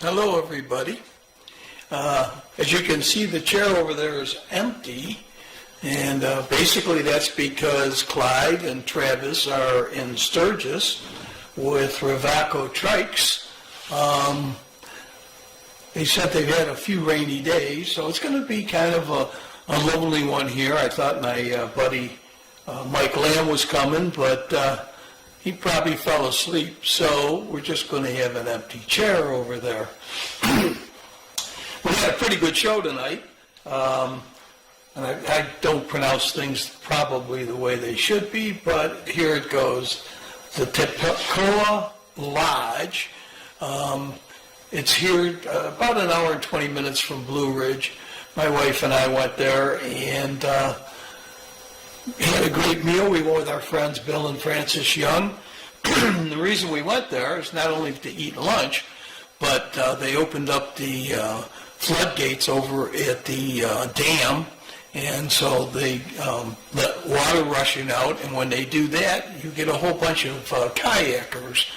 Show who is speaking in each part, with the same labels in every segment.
Speaker 1: Hello, everybody. As you can see, the chair over there is empty, and basically that's because Clyde and Travis are in Sturgis with Ravaco trikes. They said they've had a few rainy days, so it's going to be kind of a lonely one here. I thought my buddy Mike Lamb was coming, but he probably fell asleep, so we're just going to have an empty chair over there. We had a pretty good show tonight, and I don't pronounce things probably the way they should be, but here it goes. The Tapoco Lodge. It's here about an hour and 20 minutes from Blue Ridge. My wife and I went there and had a great meal. We went with our friends Bill and Francis Young. The reason we went there is not only to eat lunch, but they opened up the floodgates over at the dam, and so they let water rushing out, and when they do that, you get a whole bunch of kayakers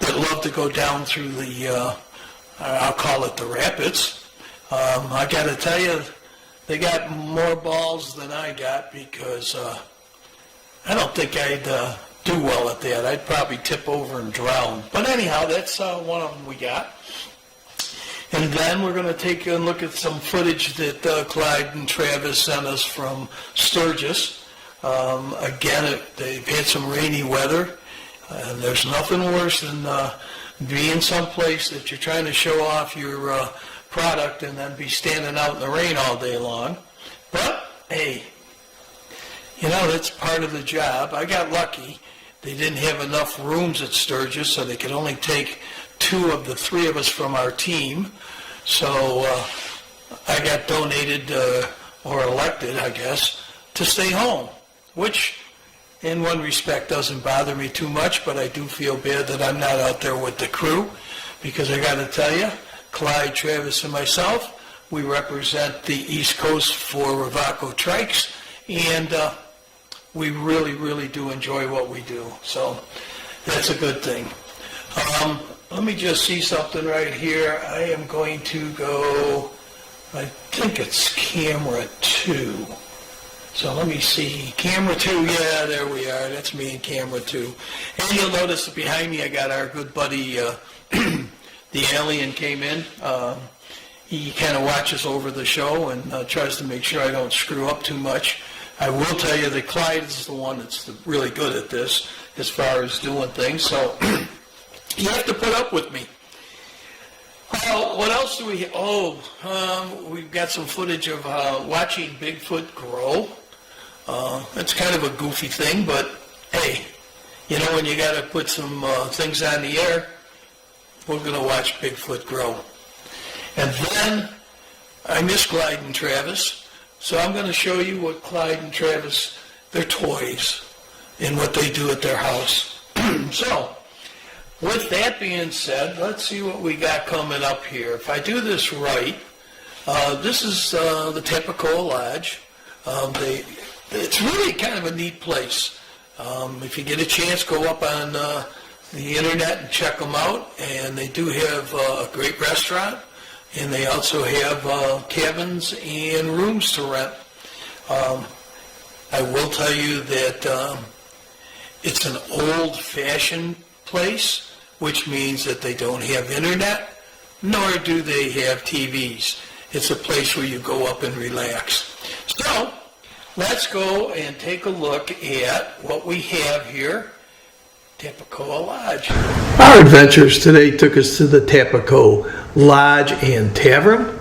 Speaker 1: that love to go down through the, I'll call it the rapids. I got to tell you, they got more balls than I got because I don't think I'd do well at that. I'd probably tip over and drown. But anyhow, that's one of them we got. And then we're going to take a look at some footage that Clyde and Travis sent us from Sturgis. Again, they've had some rainy weather, and there's nothing worse than being someplace that you're trying to show off your product and then be standing out in the rain all day long. But, hey, you know, that's part of the job. I got lucky. They didn't have enough rooms at Sturgis, so they could only take 2 of the 3 of us from our team. So I got donated or elected, I guess, to stay home, which in one respect doesn't bother me too much, but I do feel bad that I'm not out there with the crew, because I got to tell you, Clyde, Travis, and myself, we represent the East Coast for Ravaco trikes, and we really, really do enjoy what we do. So that's a good thing. Let me just see something right here. I am going to go, I think it's camera 2. So let me see. Camera 2, yeah, there we are. That's me in camera 2. And you'll notice that behind me I got our good buddy, the alien came in. He kind of watches over the show and tries to make sure I don't screw up too much. I will tell you that Clyde is the one that's really good at this as far as doing things. So you have to put up with me. What else do we have? Oh, we've got some footage of watching Bigfoot grow. It's kind of a goofy thing, but hey, you know, when you got to put some things on the air, we're going to watch Bigfoot grow. And then I miss Clyde and Travis, so I'm going to show you what Clyde and Travis, their toys, and what they do at their house. So, with that being said, let's see what we got coming up here. If I do this right, this is the Tapoco Lodge. It's really kind of a neat place. If you get a chance, go up on the internet and check them out. And they do have a great restaurant, and they also have cabins and rooms to rent. I will tell you that it's an old-fashioned place, which means that they don't have internet, nor do they have TVs. It's a place where you go up and relax. So, let's go and take a look at what we have here, Tapoco Lodge. Our adventures today took us to the Tapoco Lodge and Tavern.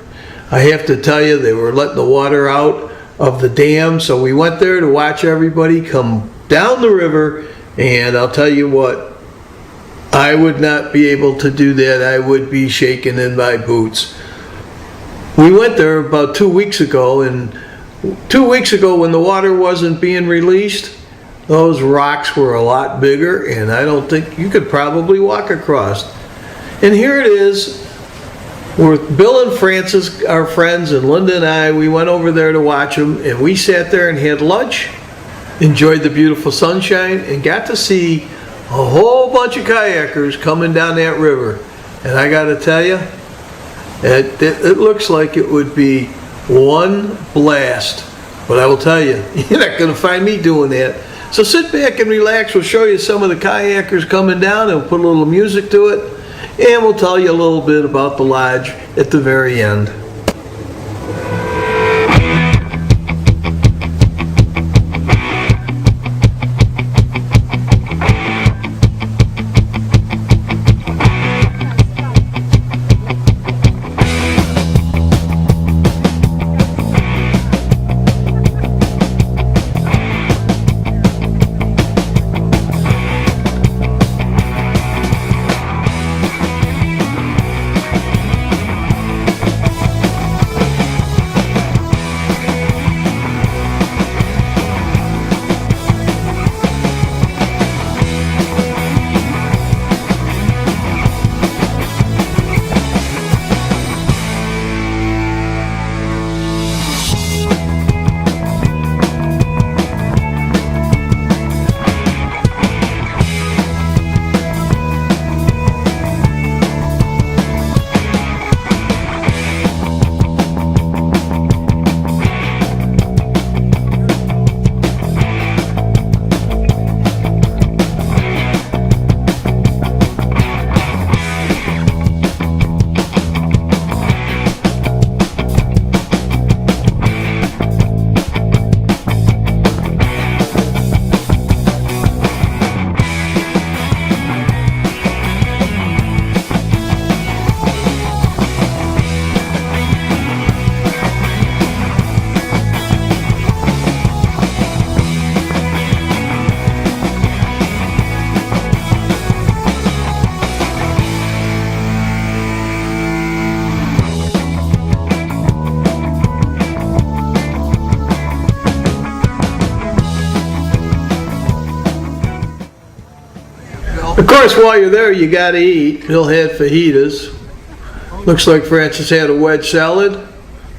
Speaker 1: I have to tell you, they were letting the water out of the dam, so we went there to watch everybody come down the river, and I'll tell you what, I would not be able to do that. I would be shaking in my boots. We went there about 2 weeks ago, and 2 weeks ago when the water wasn't being released, those rocks were a lot bigger, and I don't think you could probably walk across. And here it is, with Bill and Francis, our friends, and Linda and I, we went over there to watch them, and we sat there and had lunch, enjoyed the beautiful sunshine, and got to see a whole bunch of kayakers coming down that river. And I got to tell you,
Speaker 2: It looks like it would be one blast. But I will tell you, you're not going to find me doing that. So sit back and relax. We'll show you some of the kayakers coming down, and we'll put a little music to it. And we'll tell you a little bit about the lodge at the very end. Of course, while you're there, you got to eat. Bill had fajitas. Looks like Francis had a wedge salad.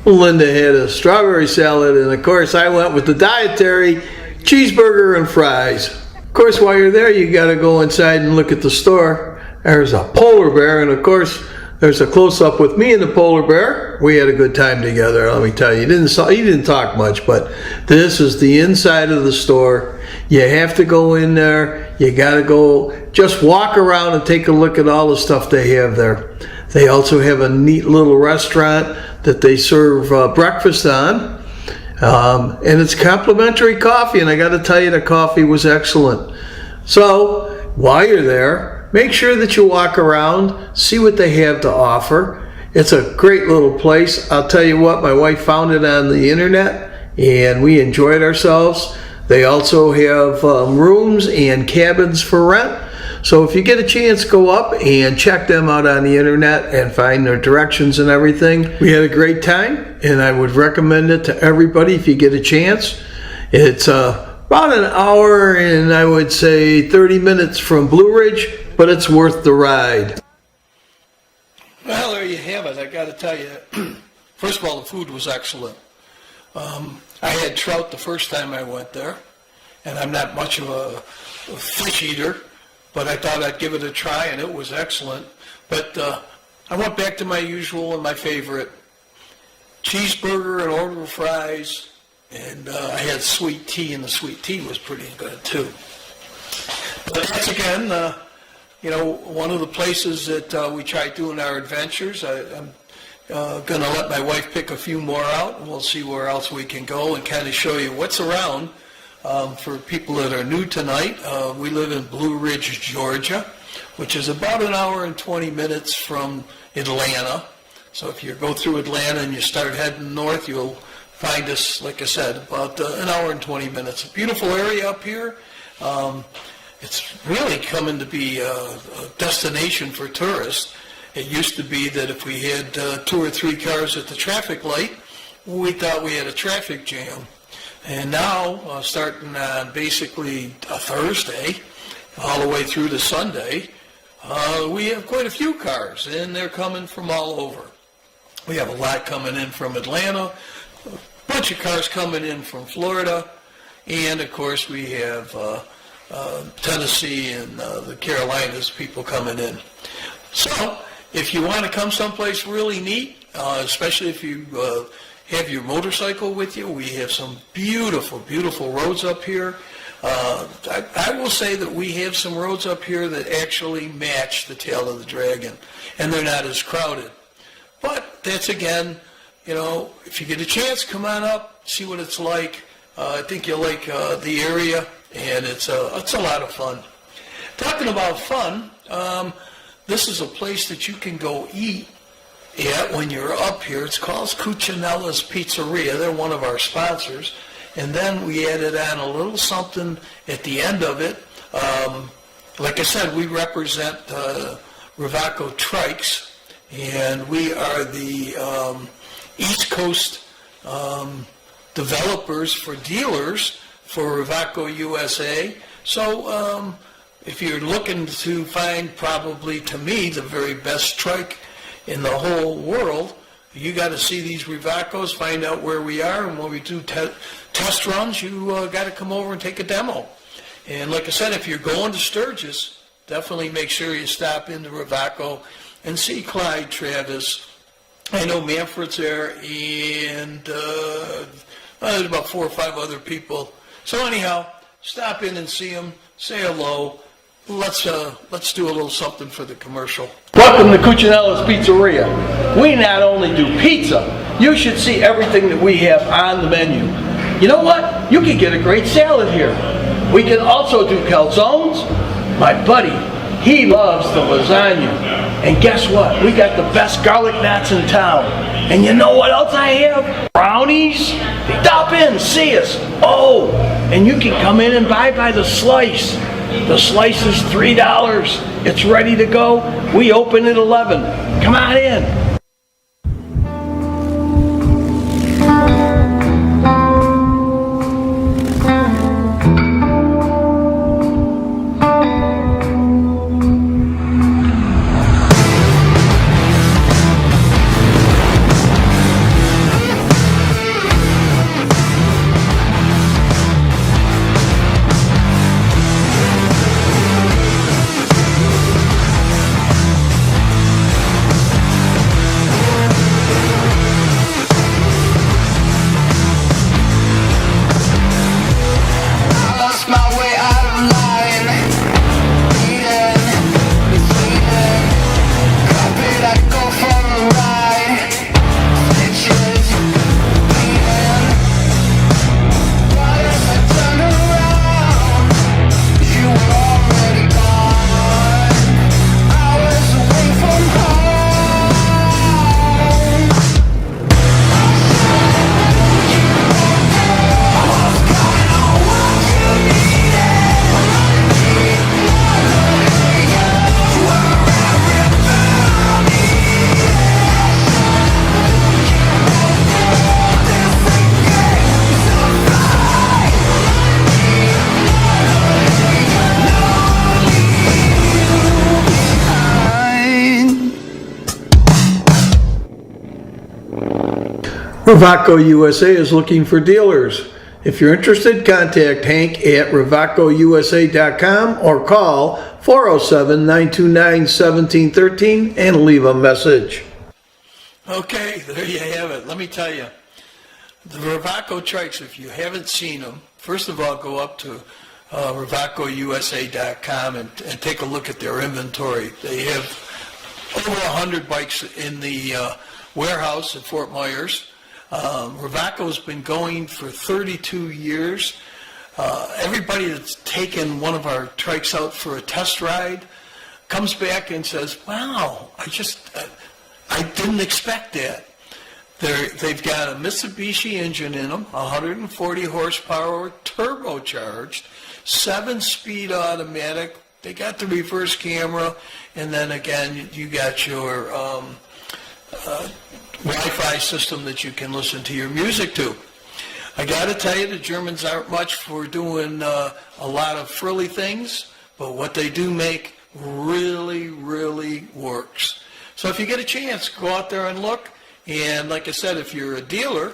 Speaker 2: Linda had a strawberry salad. And of course, I went with the dietary cheeseburger and fries. Of course, while you're there, you got to go inside and look at the store. There's a polar bear. And of course, there's a close-up with me and the polar bear. We had a good time together, let me tell you. He didn't talk much, but this is the inside of the store. You have to go in there. You got to go just walk around and take a look at all the stuff they have there. They also have a neat little restaurant that they serve breakfast on. And it's complimentary coffee, and I got to tell you, the coffee was excellent. So while you're there, make sure that you walk around, see what they have to offer. It's a great little place. I'll tell you what, my wife found it on the internet, and we enjoyed ourselves. They also have rooms and cabins for rent. So if you get a chance, go up and check them out on the internet and find their directions and everything. We had a great time, and I would recommend it to everybody if you get a chance. It's about an hour and I would say 30 minutes from Blue Ridge, but it's worth the ride.
Speaker 1: Well, there you have it. I got to tell you, first of all, the food was excellent. I had trout the first time I went there, and I'm not much of a fish eater, but I thought I'd give it a try, and it was excellent. But I went back to my usual and my favorite, cheeseburger and order of fries, and I had sweet tea, and the sweet tea was pretty good too. But that's again, one of the places that we try doing our adventures. I'm going to let my wife pick a few more out, and we'll see where else we can go and kind of show you what's around. For people that are new tonight, we live in Blue Ridge, Georgia, which is about an hour and 20 minutes from Atlanta. So if you go through Atlanta and you start heading north, you'll find us, like I said, about an hour and 20 minutes. A beautiful area up here. It's really coming to be a destination for tourists. It used to be that if we had 2 or 3 cars at the traffic light, we thought we had a traffic jam. And now, starting on basically a Thursday, all the way through to Sunday, we have quite a few cars, and they're coming from all over. We have a lot coming in from Atlanta, a bunch of cars coming in from Florida, and of course we have Tennessee and the Carolinas people coming in. So, If you want to come someplace really neat, especially if you have your motorcycle with you, we have some beautiful, beautiful roads up here. I will say that we have some roads up here that actually match the Tail of the Dragon, and they're not as crowded. But that's, again, if you get a chance, come on up, see what it's like. I think you'll like the area, and it's a lot of fun. Talking about fun, this is a place that you can go eat at when you're up here. It's called Cucinella's Pizzeria. They're one of our sponsors. And then we added on a little something at the end of it. Like I said, we represent Ravaco Trikes, and we are the East Coast developers for dealers for Ravaco USA. So if you're looking to find, probably to me, the very best trike in the whole world, you got to see these Ravacos, find out where we are, and when we do test runs, you got to come over and take a demo. And like I said, if you're going to Sturgis, definitely make sure you stop into Ravaco and see Clyde, Travis. I know Manfred's there, and there's about 4 or 5 other people. So anyhow, stop in and see them, say hello. Let's do a little something for the commercial.
Speaker 2: Welcome to Cucinella's Pizzeria. We not only do pizza, you should see everything that we have on the menu. You know what? You can get a great salad here. We can also do calzones. My buddy, he loves the lasagna. And guess what? We got the best garlic knots in town. And you know what else I have? Brownies. Stop in, see us. Oh, and you can come in and buy by the slice. The slice is $3. It's ready to go. We open at 11. Come on in. Ravaco USA is looking for dealers. If you're interested, contact Hank at ravacousa.com or call 407-929-1713 and leave a message.
Speaker 1: Okay, there you have it. Let me tell you, the Ravaco trikes, if you haven't seen them, first of all, go up to ravacousa.com and take a look at their inventory. They have over 100 bikes in the warehouse at Fort Myers. Ravaco's been going for 32 years. Everybody that's taken one of our trikes out for a test ride comes back and says, wow, I didn't expect that. They've got a Mitsubishi engine in them, 140 horsepower, turbocharged, 7-speed automatic. They got the reverse camera, and then again, you got your Wi-Fi system that you can listen to your music to. I got to tell you, the Germans aren't much for doing a lot of frilly things, but what they do make really, really works. So if you get a chance, go out there and look. And like I said, if you're a dealer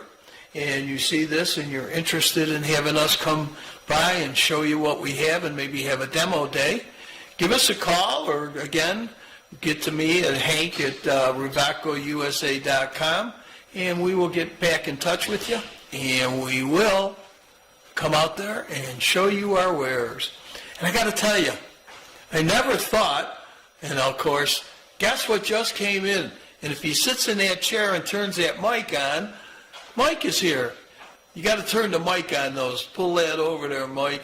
Speaker 1: and you see this and you're interested in having us come by and show you what we have and maybe have a demo day, give us a call, or again, get to me at Hank at RivacoUSA.com, and we will get back in touch with you, and we will come out there and show you our wares. And I got to tell you, I never thought, and of course, guess what just came in? And if he sits in that chair and turns that mic on, Mike is here. You got to turn the mic on, those. Pull that over there, Mike.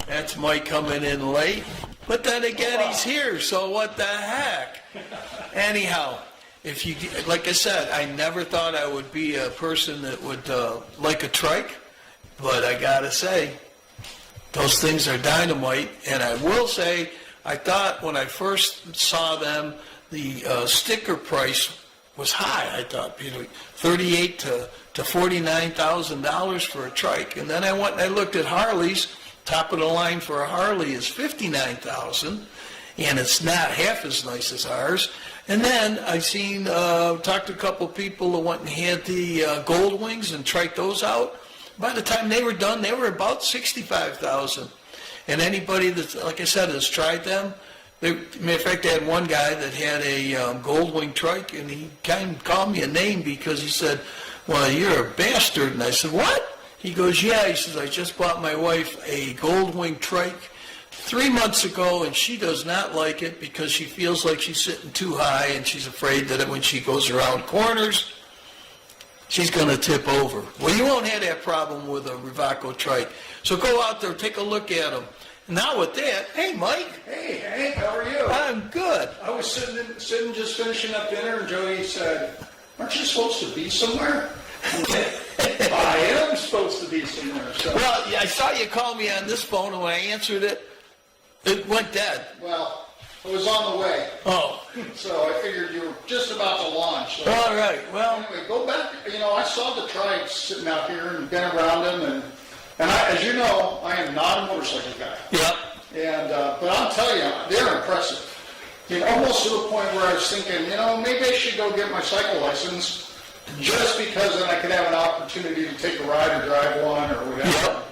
Speaker 1: That's Mike coming in late. But then again, he's here, so what the heck? Anyhow, if you, like I said, I never thought I would be a person that would like a trike, but I got to say, those things are dynamite. And I will say, I thought when I first saw them, the sticker price was high. I thought, $38,000 to $49,000 for a trike. And then I went and I looked at Harleys. Top of the line for a Harley is $59,000, and it's not half as nice as ours. And then I talked to a couple of people who went and had the Gold Wings and triked those out. By the time they were done, they were about $65,000. And anybody that, like I said, has tried them, matter of fact, I had one guy that had a Gold Wing trike, and he kind of called me a name because he said, "Well, you're a bastard." And I said, "What?" He goes, "Yeah," he says, "I just bought my wife a Gold Wing trike 3 months ago, and she does not like it because she feels like she's sitting too high, and she's afraid that when she goes around corners, she's going to tip over." Well, you won't have that problem with a Rivaco trike. So go out there, take a look at them. Now with that, hey, Mike.
Speaker 3: Hey, Hank, how are you?
Speaker 1: I'm good.
Speaker 3: I was sitting just finishing up dinner, and Jody said, "Aren't you supposed to be somewhere?" I am supposed to be somewhere. So.
Speaker 1: Well, I saw you call me on this phone, and when I answered it, it went dead.
Speaker 3: Well, it was on the way.
Speaker 1: Oh.
Speaker 3: So I figured you were just about to launch. So.
Speaker 1: All right. Well.
Speaker 3: Anyway, go back. I saw the trikes sitting out here and been around them, and I, as you know, I am not a motorcycle guy.
Speaker 1: Yep.
Speaker 3: And but I'll tell you, they're impressive. Almost to the point where I was thinking, maybe I should go get my cycle license. Just because then I could have an opportunity to take a ride or drive one or whatever.
Speaker 1: Yep.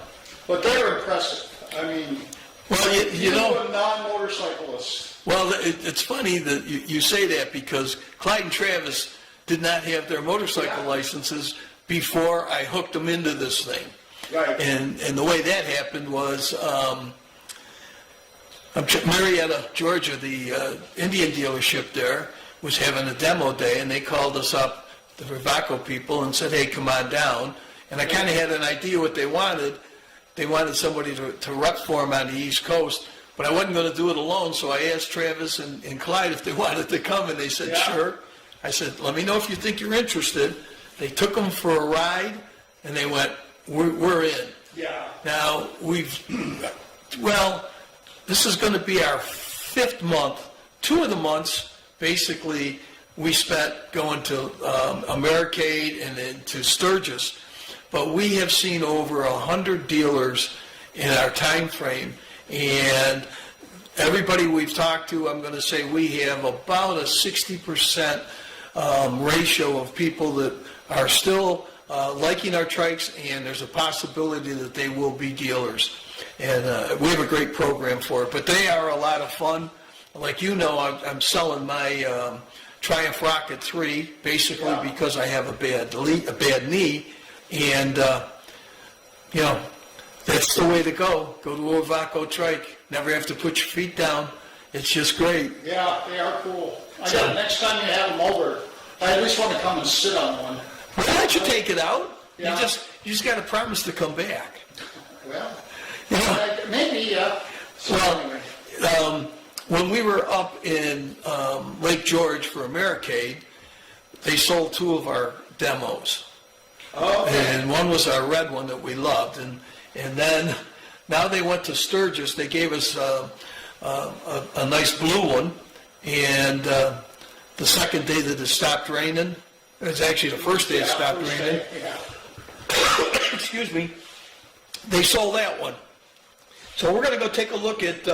Speaker 3: But they're impressive. I mean,
Speaker 1: well, you know,
Speaker 3: a non-motorcyclist.
Speaker 1: Well, it's funny that you say that because Clyde and Travis did not have their motorcycle licenses before I hooked them into this thing.
Speaker 3: Right.
Speaker 1: And the way that happened was Marietta, Georgia, the Indian dealership there was having a demo day, and they called us up, the Rivaco people, and said, "Hey, come on down." And I kind of had an idea what they wanted. They wanted somebody to rep for them on the East Coast, but I wasn't going to do it alone, so I asked Travis and Clyde if they wanted to come, and they said, "Sure." I said, "Let me know if you think you're interested." They took them for a ride, and they went, we're in.
Speaker 3: Yeah.
Speaker 1: Now, this is going to be our 5th month. 2 of the months, basically, we spent going to Americade and then to Sturgis, but we have seen over 100 dealers in our time frame, and everybody we've talked to, I'm going to say we have about a 60% ratio of people that are still liking our trikes, and there's a possibility that they will be dealers. And we have a great program for it, but they are a lot of fun. Like I'm selling my Triumph Rocket 3, basically because I have a bad knee, and that's the way to go. Go to a Rivaco trike. Never have to put your feet down. It's just great.
Speaker 3: Yeah, they are cool. Next time you have them over, I at least want to come and sit on one.
Speaker 1: Why don't you take it out?
Speaker 3: Yeah.
Speaker 1: You just got to promise to come back.
Speaker 3: Well,
Speaker 1: maybe.
Speaker 3: So anyway.
Speaker 1: When we were up in Lake George for Americade, they sold 2 of our demos.
Speaker 3: Oh, okay.
Speaker 1: And one was our red one that we loved. And then now they went to Sturgis. They gave us a nice blue one. And the second day that it stopped raining, it was actually the first day it stopped raining. Excuse me. They sold that one. So we're going to go take a look at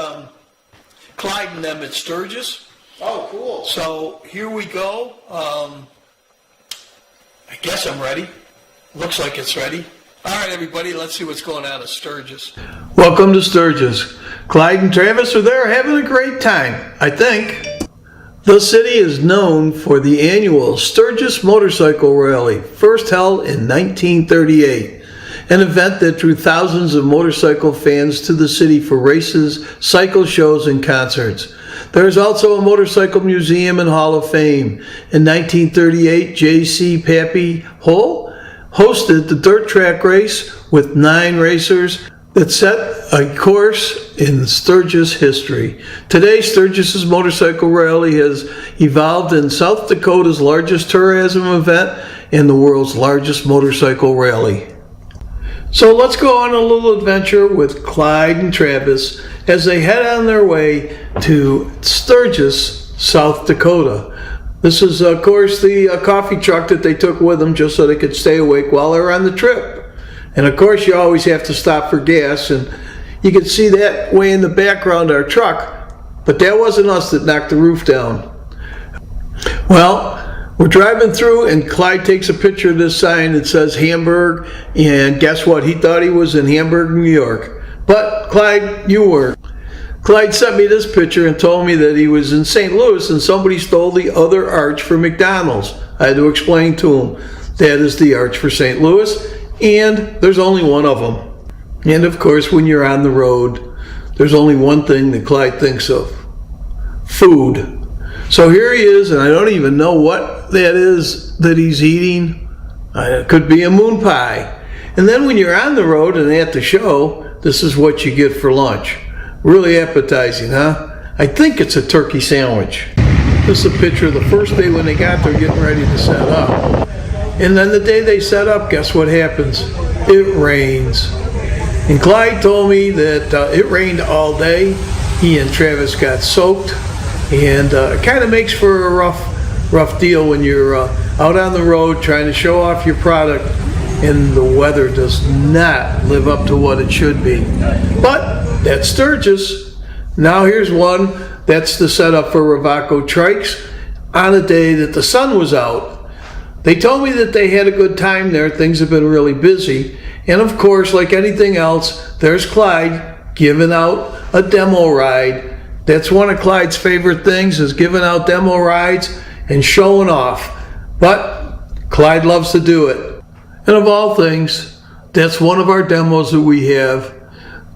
Speaker 1: Clyde and them at Sturgis.
Speaker 3: Oh, cool.
Speaker 1: So here we go. I guess I'm ready. Looks like it's ready. All right, everybody, let's see what's going on at Sturgis.
Speaker 2: Welcome to Sturgis. Clyde and Travis are there having a great time, I think. The city is known for the annual Sturgis Motorcycle Rally, first held in 1938, an event that drew thousands of motorcycle fans to the city for races, cycle shows, and concerts. There is also a motorcycle museum and Hall of Fame. In 1938, J.C. Pappy Hull hosted the dirt track race with 9 racers that set a course in Sturgis history. Today, Sturgis's motorcycle rally has evolved in South Dakota's largest tourism event and the world's largest motorcycle rally. So let's go on a little adventure with Clyde and Travis as they head on their way to Sturgis, South Dakota. This is, of course, the coffee truck that they took with them just so they could stay awake while they were on the trip. And of course, you always have to stop for gas, and you can see that way in the background our truck, but that wasn't us that knocked the roof down. Well, we're driving through, and Clyde takes a picture of this sign that says Hamburg, and guess what? He thought he was in Hamburg, New York. But Clyde, you weren't. Clyde sent me this picture and told me that he was in St. Louis and somebody stole the other arch for McDonald's. I had to explain to him that is the arch for St. Louis, and there's only one of them. And of course, when you're on the road, there's only one thing that Clyde thinks of: food. So here he is, and I don't even know what that is that he's eating. It could be a moon pie. And then when you're on the road and at the show, this is what you get for lunch. Really appetizing, huh? I think it's a turkey sandwich. This is a picture of the first day when they got there getting ready to set up. And then the day they set up, guess what happens? It rains. And Clyde told me that it rained all day. He and Travis got soaked. And it kind of makes for a rough deal when you're out on the road trying to show off your product and the weather does not live up to what it should be. But that's Sturgis. Now here's one. That's the setup for Ravaco trikes on a day that the sun was out. They told me that they had a good time there. Things have been really busy. And of course, like anything else, there's Clyde giving out a demo ride. That's one of Clyde's favorite things, is giving out demo rides and showing off. But Clyde loves to do it. And of all things, that's one of our demos that we have.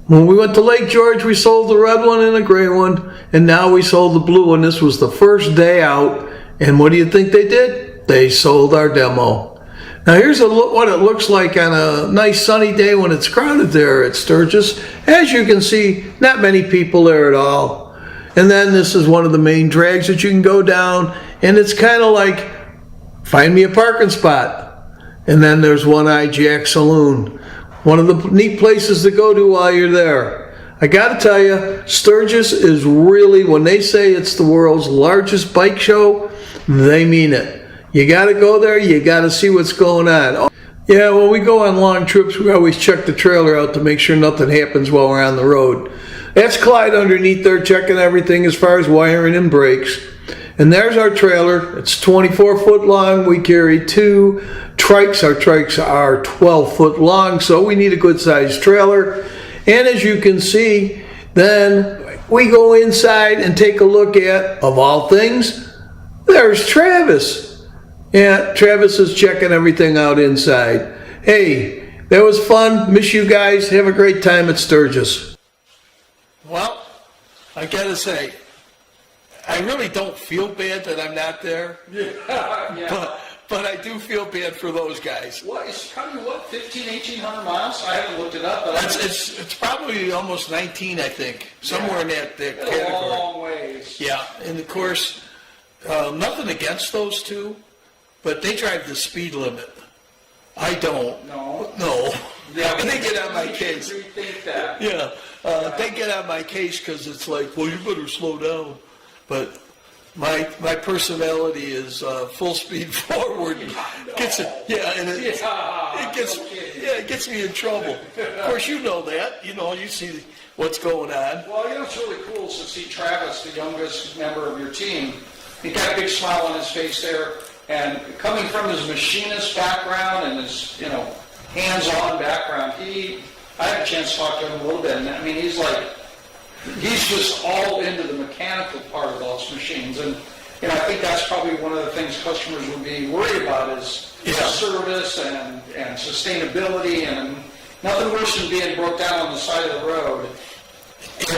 Speaker 2: When we went to Lake George, we sold the red one and a gray one, and now we sold the blue one. This was the first day out, and what do you think they did? They sold our demo. Now here's what it looks like on a nice sunny day when it's crowded there at Sturgis. As you can see, not many people there at all. And then this is one of the main drags that you can go down, and it's kind of like, find me a parking spot. And then there's One Eye Jack Saloon. One of the neat places to go to while you're there. I gotta tell you, Sturgis is really, when they say it's the world's largest bike show, they mean it. You gotta go there, you gotta see what's going on. Yeah, when we go on long trips, we always check the trailer out to make sure nothing happens while we're on the road. That's Clyde underneath there checking everything as far as wiring and brakes. And there's our trailer. It's 24 foot long. We carry 2 trikes. Our trikes are 12 foot long, so we need a good sized trailer. And as you can see, then we go inside and take a look at, of all things, there's Travis. Yeah, Travis is checking everything out inside. Hey, that was fun. Miss you guys. Have a great time at Sturgis.
Speaker 1: Well, I gotta say, I really don't feel bad that I'm not there.
Speaker 3: Yeah.
Speaker 1: But I do feel bad for those guys.
Speaker 3: What is probably 1,800 miles? I haven't looked it up, but
Speaker 1: It's probably almost 19, I think, somewhere in that category.
Speaker 3: a long ways.
Speaker 1: Yeah, and of course, nothing against those two, but they drive the speed limit. I don't. No.
Speaker 3: Yeah,
Speaker 1: They get on my case.
Speaker 3: Rethink that.
Speaker 1: Yeah, they get on my case because it's like, well, you better slow down. But my personality is full speed forward. Gets it, and it gets me in trouble. Of course, you know that. You see what's going on.
Speaker 3: Well, what's really cool is to see Travis, the youngest member of your team. He got a big smile on his face there, and coming from his machinist background and his hands-on background, I had a chance to talk to him a little bit, and I mean he's just all into the mechanical part of those machines, and And I think that's probably one of the things customers would be worried about is service and sustainability, and nothing worse than being broke down on the side of the road.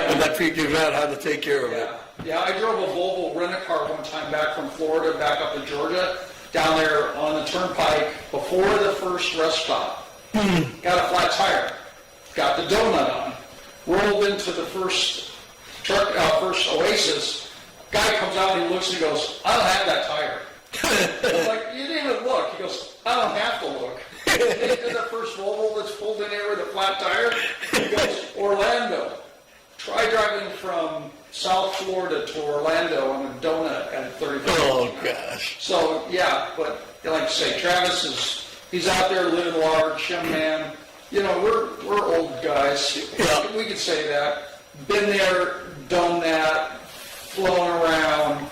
Speaker 1: And that figures out how to take care of it.
Speaker 3: Yeah, I drove a Volvo rent-a-car one time back from Florida, back up to Georgia, down there on the turnpike before the first rest stop. Got a flat tire, got the donut on, rolled into the first truck, first Oasis. Guy comes out and he looks and he goes, "I don't have that tire." I'm like, "You didn't even look." He goes, "I don't have to look." And the first Volvo that's pulled in here with a flat tire, he goes, "Orlando. Try driving from South Florida to Orlando on a donut at 35.
Speaker 1: Oh, gosh.
Speaker 3: So, yeah, but like I say, Travis he's out there living large, young man. You know, we're old guys.
Speaker 1: Yeah.
Speaker 3: We could say that. Been there, done that, flown around,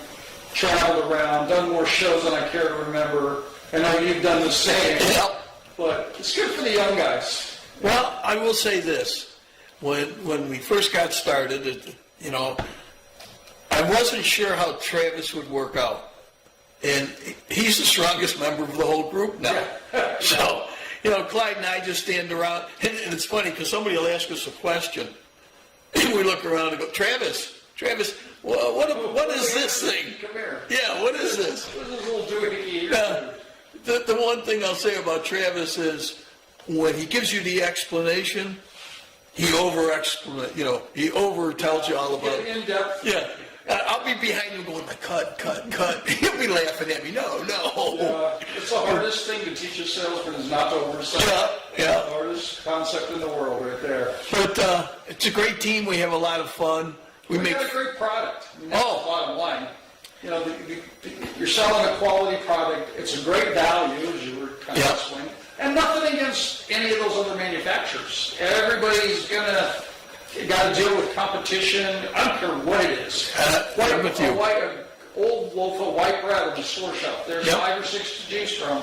Speaker 3: traveled around, done more shows than I care to remember. I know you've done the same.
Speaker 1: Yep.
Speaker 3: But it's good for the young guys.
Speaker 1: Well, I will say this. When we first got started, you know, I wasn't sure how Travis would work out. And he's the strongest member of the whole group now. So, you know, Clyde and I just stand around. And it's funny because somebody will ask us a question. And we look around and go, Travis, what is this thing?
Speaker 3: Come here.
Speaker 1: Yeah, what is this?
Speaker 3: What is this little doohickey?
Speaker 1: The one thing I'll say about Travis is when he gives you the explanation, he he over-tells you all about it.
Speaker 3: In depth.
Speaker 1: Yeah. I'll be behind him going, like, cut. He'll be laughing at me. No.
Speaker 3: It's the hardest thing to teach a salesman is not to oversell.
Speaker 1: Yeah.
Speaker 3: The hardest concept in the world right there.
Speaker 1: But it's a great team. We have a lot of fun.
Speaker 3: We got a great product. I mean, that's the bottom line. You know, you're selling a quality product. It's a great value, as you were kind of explaining. And nothing against any of those other manufacturers. Everybody's got to deal with competition. I don't care what it is.
Speaker 1: I'm with you.
Speaker 3: An old loaf of white bread on the store shelf. There's 5 or 6 to choose from.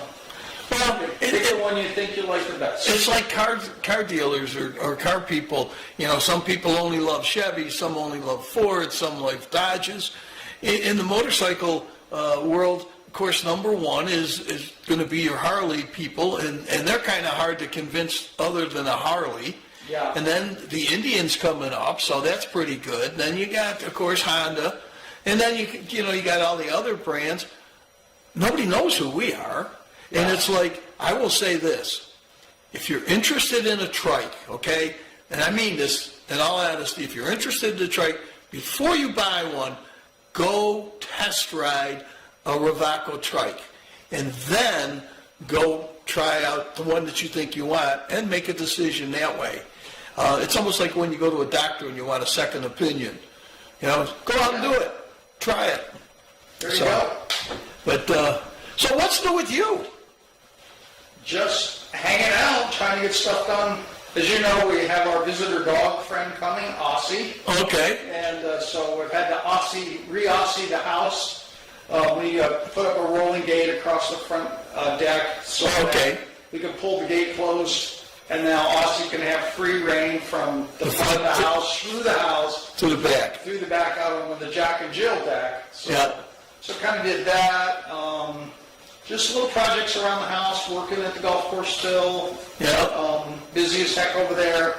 Speaker 1: Well,
Speaker 3: Pick the one you think you like the best.
Speaker 1: It's like car dealers or car people. You know, some people only love Chevy, some only love Ford, some like Dodges. In the motorcycle world, of course, number one is going to be your Harley people, and they're kind of hard to convince other than a Harley.
Speaker 3: Yeah.
Speaker 1: And then the Indians coming up, so that's pretty good. Then you got, of course, Honda, and then you got all the other brands. Nobody knows who we are, and it's like, I will say this: if you're interested in a trike, okay, and I mean this in all honesty, if you're interested in a trike, before you buy one, go test ride a Ravaco trike, and then go try out the one that you think you want and make a decision that way. It's almost like when you go to a doctor and you want a second opinion. You know, go out and do it. Try it.
Speaker 3: There you go.
Speaker 1: But, so what's new with you?
Speaker 3: Just hanging out, trying to get stuff done. As you know, we have our visitor dog friend coming, Aussie.
Speaker 1: Okay.
Speaker 3: And so we've had to re-Aussie the house. We put up a rolling gate across the front deck so that we can pull the gate closed, and now Aussie can have free reign from the front of the house, through the house,
Speaker 1: to the back.
Speaker 3: through the back out on the Jack and Jill deck. So kind of did that. Just little projects around the house, working at the golf course still. Busy as heck over there.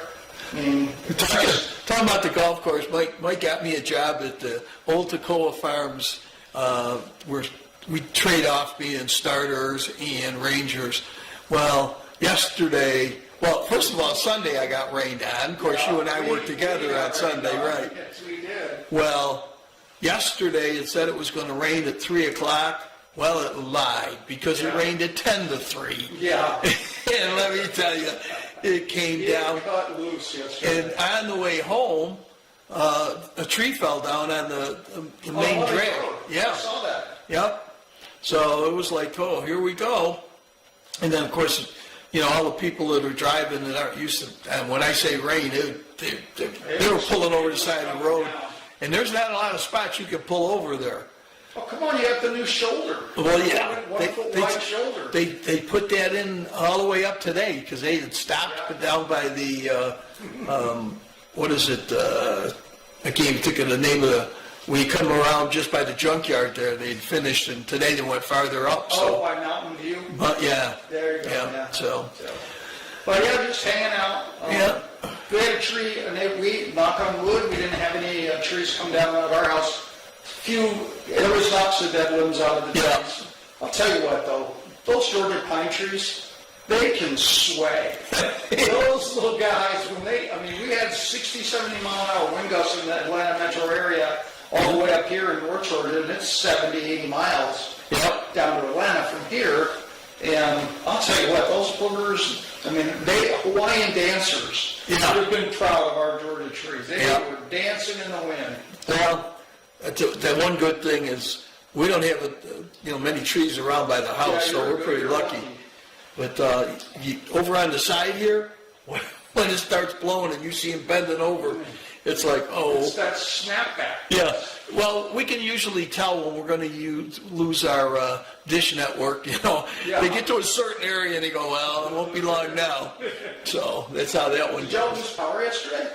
Speaker 3: I mean,
Speaker 1: talking about the golf course, Mike got me a job at the Old Toccoa Farms, where we trade off being starters and rangers. Well, first of all, Sunday I got rained on. Of course, you and I worked together on Sunday, right?
Speaker 3: Yes, we did.
Speaker 1: Well, yesterday it said it was going to rain at 3 o'clock. Well, it lied because it rained at 10 to 3.
Speaker 3: Yeah.
Speaker 1: And let me tell you, it came down.
Speaker 3: Cut loose yesterday.
Speaker 1: And on the way home, a tree fell down on the main drag.
Speaker 3: I saw that.
Speaker 1: Yep. So it was like, oh, here we go. And then, of course, all the people that are driving that aren't used to, and when I say rain, they were pulling over the side of the road. And there's not a lot of spots you can pull over there.
Speaker 3: Oh, come on, you have the new shoulder.
Speaker 1: Well, yeah.
Speaker 3: 1 foot wide shoulder.
Speaker 1: They put that in all the way up today because they had stopped down by the, what is it, I can't even think of the name of we come around just by the junkyard there, they'd finished, and today they went farther up, so.
Speaker 3: Oh, by Mountain View?
Speaker 1: But, yeah.
Speaker 3: There you go,
Speaker 1: Yeah,
Speaker 3: yeah.
Speaker 1: so.
Speaker 3: But yeah, just hanging out.
Speaker 1: Yeah.
Speaker 3: We had a tree, and we, knock on wood, we didn't have any trees come down out of our house. There was lots of dead limbs out of the
Speaker 1: Yeah.
Speaker 3: trees. I'll tell you what, though, those Georgia pine trees, they can sway. Those little guys, we had 60, 70 mile an hour wind gusts in the Atlanta metro area, all the way up here in North Georgia, and it's 70, 80 miles down to Atlanta from here. And I'll tell you what, those boogers, Hawaiian dancers would have been proud of our Georgia trees. They were dancing in the wind.
Speaker 1: Well, that one good thing is we don't have many trees around by the house, so we're pretty lucky. But over on the side here, when it starts blowing and you see them bending over, it's like, oh.
Speaker 3: It's that snapback.
Speaker 1: Yeah. Well, we can usually tell when we're going to lose our dish network, They get to a certain area and they go, well, it won't be long now. So that's how that one
Speaker 3: Did y'all
Speaker 1: goes.
Speaker 3: lose power yesterday?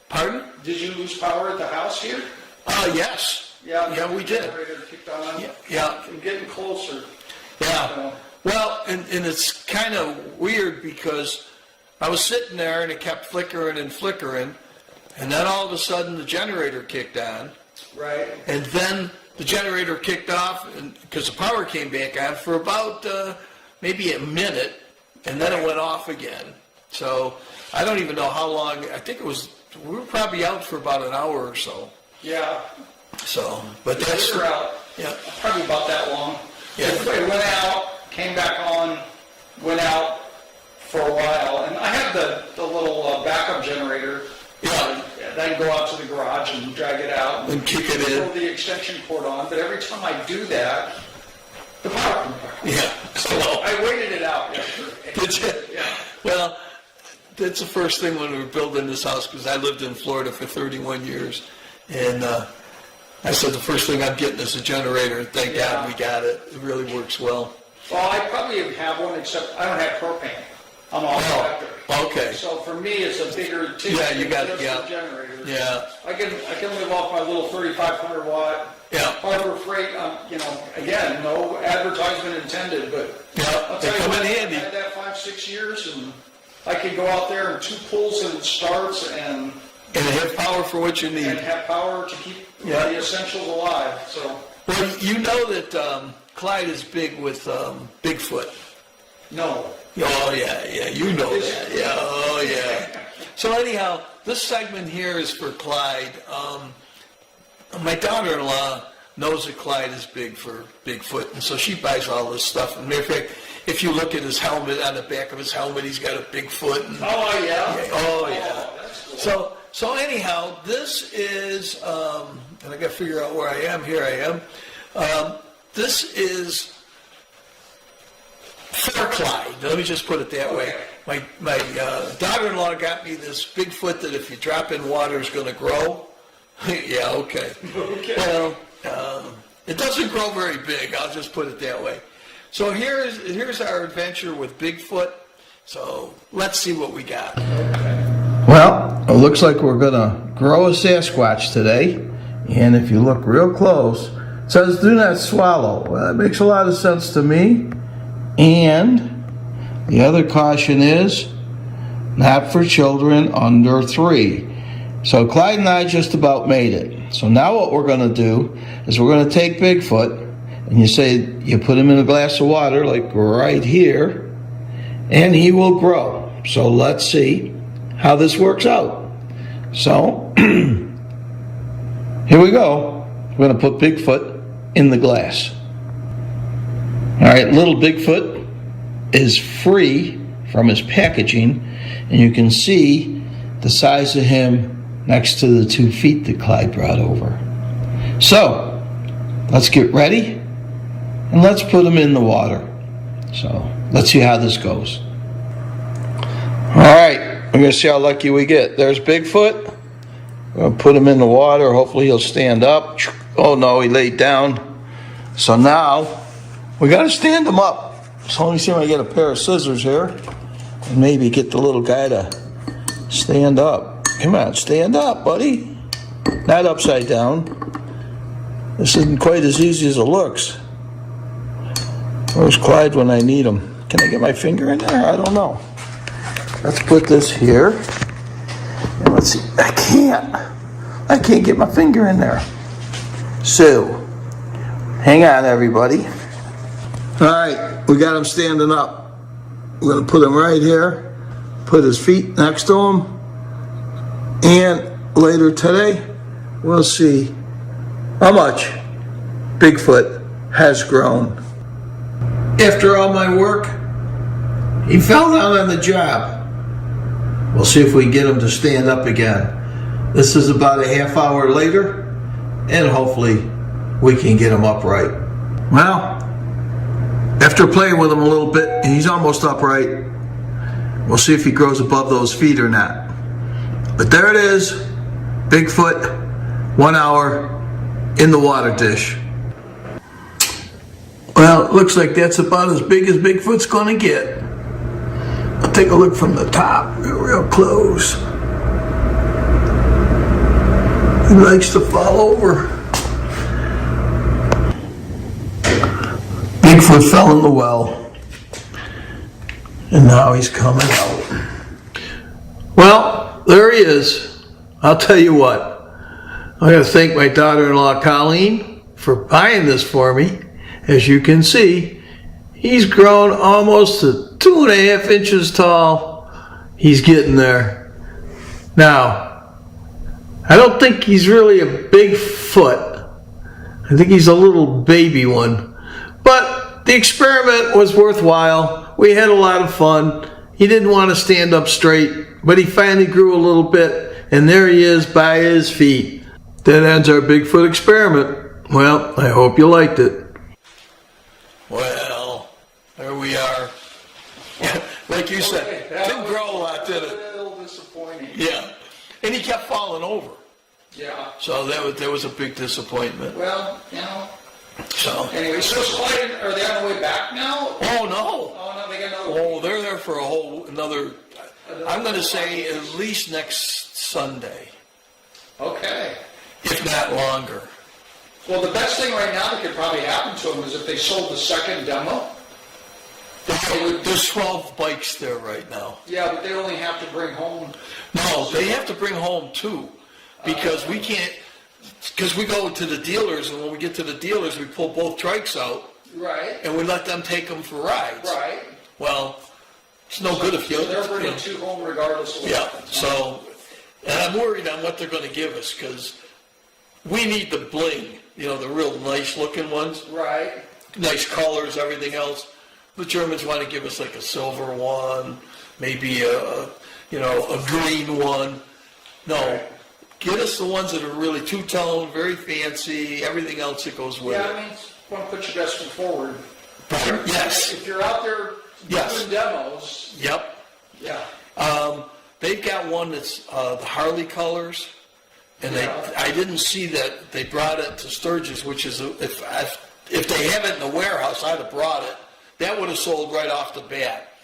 Speaker 1: Pardon?
Speaker 3: Did you lose power at the house here?
Speaker 1: Yes.
Speaker 3: Yeah,
Speaker 1: we did.
Speaker 3: Generator kicked on.
Speaker 1: Yeah.
Speaker 3: I'm getting closer.
Speaker 1: Yeah. Well, and it's kind of weird because I was sitting there and it kept flickering and flickering, and then all of a sudden the generator kicked on.
Speaker 3: Right.
Speaker 1: And then the generator kicked off because the power came back on for about maybe a minute, and then it went off again. So I don't even know how long. I think we were probably out for about an hour or so.
Speaker 3: Yeah.
Speaker 1: So, but
Speaker 3: We
Speaker 1: that's
Speaker 3: were out.
Speaker 1: Yeah.
Speaker 3: Probably about that long.
Speaker 1: Yeah.
Speaker 3: It went out, came back on, went out for a while, and I have the little backup generator.
Speaker 1: Yeah.
Speaker 3: Then go out to the garage and drag it out
Speaker 1: And kick it in.
Speaker 3: Throw the extension cord on. But every time I do that, the power comes back.
Speaker 1: Yeah.
Speaker 3: So I waited it out yesterday.
Speaker 1: Did you?
Speaker 3: Yeah.
Speaker 1: Well, that's the first thing when we were building this house, because I lived in Florida for 31 years, and I said the first thing I'm getting is a generator, and thank God we got it. It really works well.
Speaker 3: Well, I probably have one, except I don't have propane. I'm all electric.
Speaker 1: Okay.
Speaker 3: So for me, it's a bigger ticket
Speaker 1: Yeah, you got
Speaker 3: than
Speaker 1: it,
Speaker 3: just
Speaker 1: yeah.
Speaker 3: a generator.
Speaker 1: Yeah.
Speaker 3: I can live off my little 3,500 watt.
Speaker 1: Yeah.
Speaker 3: Harbor Freight. Again, no advertisement intended, but
Speaker 1: Yeah,
Speaker 3: I'll
Speaker 1: they
Speaker 3: tell you
Speaker 1: come
Speaker 3: what,
Speaker 1: in handy.
Speaker 3: I had that 5-6 years, and I could go out there in 2 pulls and it starts, and
Speaker 1: And they have power for what you need.
Speaker 3: have power to keep the essentials alive. So
Speaker 1: Well, you know that Clyde is big with Bigfoot.
Speaker 3: no.
Speaker 1: Oh, yeah, you know that. Yeah, oh, yeah. So anyhow, this segment here is for Clyde. My daughter-in-law knows that Clyde is big for Bigfoot, and so she buys all this stuff. And matter of fact, if you look at his helmet, on the back of his helmet, he's got a Bigfoot. And,
Speaker 3: Oh yeah.
Speaker 1: oh, yeah.
Speaker 3: That's cool.
Speaker 1: So anyhow, this is, and I got to figure out where I am. Here I am. This is for Clyde. Let me just put it that way. My daughter-in-law got me this Bigfoot that if you drop in water is going to grow. Yeah, okay. Well, it doesn't grow very big. I'll just put it that way. So here's our adventure with Bigfoot. So let's see what we got.
Speaker 2: Well, it looks like we're going to grow a Sasquatch today. And if you look real close, it says do not swallow. Well, that makes a lot of sense to me. And the other caution is not for children under 3. So Clyde and I just about made it. So now what we're going to do is we're going to take Bigfoot, and you put him in a glass of water like right here, and he will grow. So let's see how this works out. So here we go. We're going to put Bigfoot in the glass. All right, little Bigfoot is free from his packaging, and you can see the size of him next to the 2 feet that Clyde brought over. So let's get ready and let's put him in the water. So let's see how this goes. All right, we're going to see how lucky we get. There's Bigfoot. We're going to put him in the water. Hopefully he'll stand up. Oh no, he laid down. So now we got to stand him up. So let me see if I get a pair of scissors here and maybe get the little guy to stand up. Come on, stand up, buddy. Not upside down. This isn't quite as easy as it looks. Where's Clyde when I need him? Can I get my finger in there? I don't know. Let's put this here. And let's see. I can't get my finger in there. So, hang on, everybody. All right, we got him standing up. We're going to put him right here. Put his feet next to him. And later today, we'll see how much Bigfoot has grown. After all my work, he fell down on the job. We'll see if we can get him to stand up again. This is about a half hour later, and hopefully we can get him upright. Well, after playing with him a little bit, he's almost upright. We'll see if he grows above those feet or not. But there it is, Bigfoot, 1 hour in the water dish. Well, it looks like that's about as big as Bigfoot's gonna get. I'll take a look from the top, real close. He likes to fall over. Bigfoot fell in the well, and now he's coming out. Well, there he is. I'll tell you what, I gotta thank my daughter-in-law Colleen for buying this for me. As you can see, he's grown almost to 2.5 inches tall. He's getting there. Now, I don't think he's really a big foot. I think he's a little baby one. But the experiment was worthwhile. We had a lot of fun. He didn't want to stand up straight, but he finally grew a little bit, and there he is by his feet. That ends our Bigfoot experiment. Well, I hope you liked it.
Speaker 1: Well, there we are. Like you said, didn't grow a lot, did it?
Speaker 3: A little disappointing.
Speaker 1: Yeah. And he kept falling over.
Speaker 3: Yeah.
Speaker 1: So that was a big disappointment.
Speaker 3: Well, you know.
Speaker 1: So.
Speaker 3: Anyway, so Clyde, are they on the way back now?
Speaker 1: Oh, no.
Speaker 3: Oh, no, they got another.
Speaker 1: Oh, they're there for another, I'm going to say at least next Sunday,
Speaker 3: Okay.
Speaker 1: if not longer.
Speaker 3: Well, the best thing right now that could probably happen to them is if they sold the second demo.
Speaker 1: There's 12 bikes there right now.
Speaker 3: Yeah, but they only have to bring home.
Speaker 1: No, they have to bring home 2 because we can't, because we go to the dealers, and when we get to the dealers, we pull both trikes out
Speaker 3: Right.
Speaker 1: and we let them take them for rides.
Speaker 3: Right.
Speaker 1: Well, it's no good if you.
Speaker 3: So they're bringing 2 home regardless of what
Speaker 1: Yeah,
Speaker 3: happens.
Speaker 1: so, and I'm worried on what they're going to give us because we need the bling, the real nice looking ones,
Speaker 3: Right.
Speaker 1: nice colors, everything else. The Germans want to give us like a silver one, maybe a green one. No,
Speaker 3: Right.
Speaker 1: get us the ones that are really two-tone, very fancy, everything else that goes with
Speaker 3: Yeah,
Speaker 1: it.
Speaker 3: I mean, want to put your best foot forward.
Speaker 1: Yes,
Speaker 3: If you're out there
Speaker 1: Yes.
Speaker 3: doing demos,
Speaker 1: yep.
Speaker 3: yeah.
Speaker 1: They've got one that's the Harley colors, and I didn't see that they brought it to Sturgis, which is if they have it in the warehouse, I'd have brought it. That would have sold right off the bat.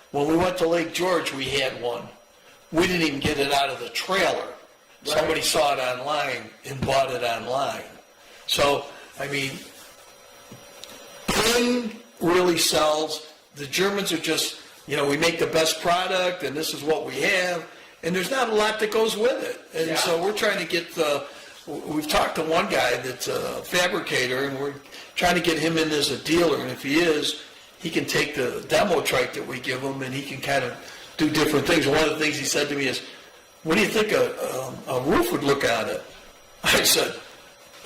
Speaker 1: When we went to Lake George, we had one. We didn't even get it out of the trailer. Somebody saw it online and bought it online. So, I mean, bling really sells. The Germans are just, we make the best product, and this is what we have, and there's not a lot that goes with it. And so we're trying to get we've talked to one guy that's a fabricator, and we're trying to get him in as a dealer, and if he is, he can take the demo trike that we give him, and he can kind of do different things. One of the things he said to me is, what do you think a roof would look on it? I said,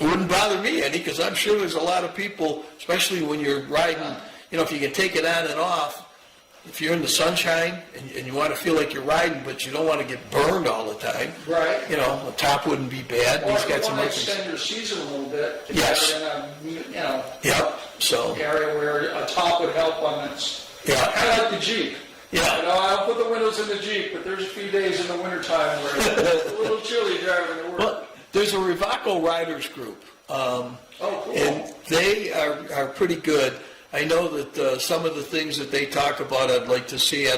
Speaker 1: it wouldn't bother me any, because I'm sure there's a lot of people, especially when you're riding, if you can take it on and off, if you're in the sunshine and you want to feel like you're riding, but you don't want to get burned all the time.
Speaker 3: Right.
Speaker 1: The top wouldn't be bad.
Speaker 3: Or
Speaker 1: He's
Speaker 3: if you
Speaker 1: got some
Speaker 3: want
Speaker 1: other
Speaker 3: to
Speaker 1: things.
Speaker 3: extend your season a little bit, to
Speaker 1: Yes.
Speaker 3: get it in a,
Speaker 1: Yep. So.
Speaker 3: area where a top would help on this.
Speaker 1: Yeah.
Speaker 3: Kind of like the Jeep.
Speaker 1: Yeah.
Speaker 3: I don't put the windows in the Jeep, but there's a few days in the wintertime where it's a little chilly driving to work.
Speaker 1: Well, there's a Rivaco Riders group.
Speaker 3: Oh, cool.
Speaker 1: And they are pretty good. I know that some of the things that they talk about, I'd like to see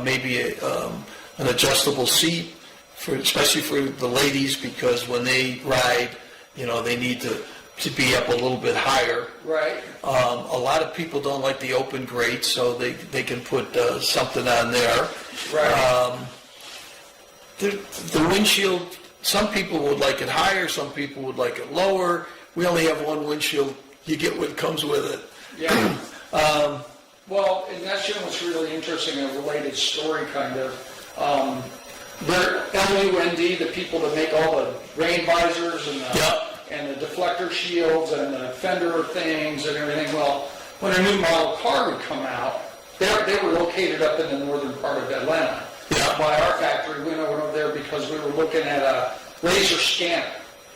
Speaker 1: maybe an adjustable seat, especially for the ladies, because when they ride, they need to be up a little bit higher.
Speaker 3: Right.
Speaker 1: A lot of people don't like the open grates, so they can put something on there.
Speaker 3: Right.
Speaker 1: The windshield, some people would like it higher, some people would like it lower. We only have one windshield. You get what comes with it.
Speaker 3: Yeah. Well, and that's what's really interesting, a related story kind of. They're LUND, the people that make all the rain visors and the deflector shields and the fender things and everything. Well, when a new model car would come out, they were located up in the northern part of Atlanta.
Speaker 1: Yeah.
Speaker 3: By our factory, we went over there because we were looking at a laser scanner.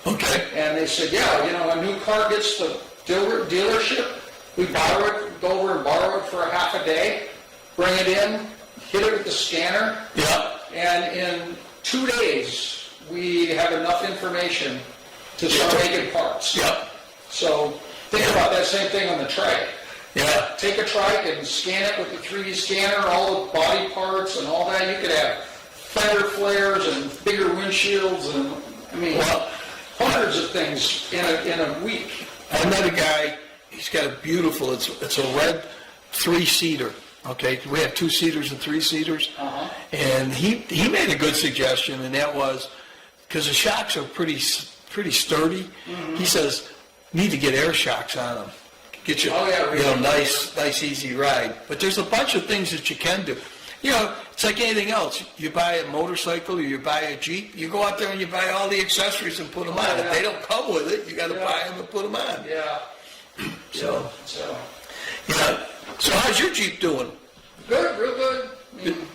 Speaker 1: Okay.
Speaker 3: And they said, yeah, a new car gets the dealership, we borrow it, go over and borrow it for a half a day, bring it in, hit it with the scanner,
Speaker 1: Yeah.
Speaker 3: and in 2 days, we have enough information to start making parts.
Speaker 1: Yep.
Speaker 3: So think about that same thing on the trike.
Speaker 1: Yeah.
Speaker 3: Take a trike and scan it with the 3D scanner, all the body parts and all that. You could have fender flares and bigger windshields and, hundreds of things in a week.
Speaker 1: I met a guy, he's got a beautiful, it's a red 3-seater. Okay, we have 2-seaters and 3-seaters. And he made a good suggestion, and that was, because the shocks are pretty sturdy, he says, need to get air shocks on them. Get you, nice easy ride. But there's a bunch of things that you can do. It's like anything else. You buy a motorcycle or you buy a Jeep, you go out there and you buy all the accessories and put them on. If they don't come with it, you got to buy them and put them on.
Speaker 3: Yeah.
Speaker 1: So how's your Jeep doing?
Speaker 3: Good, real good.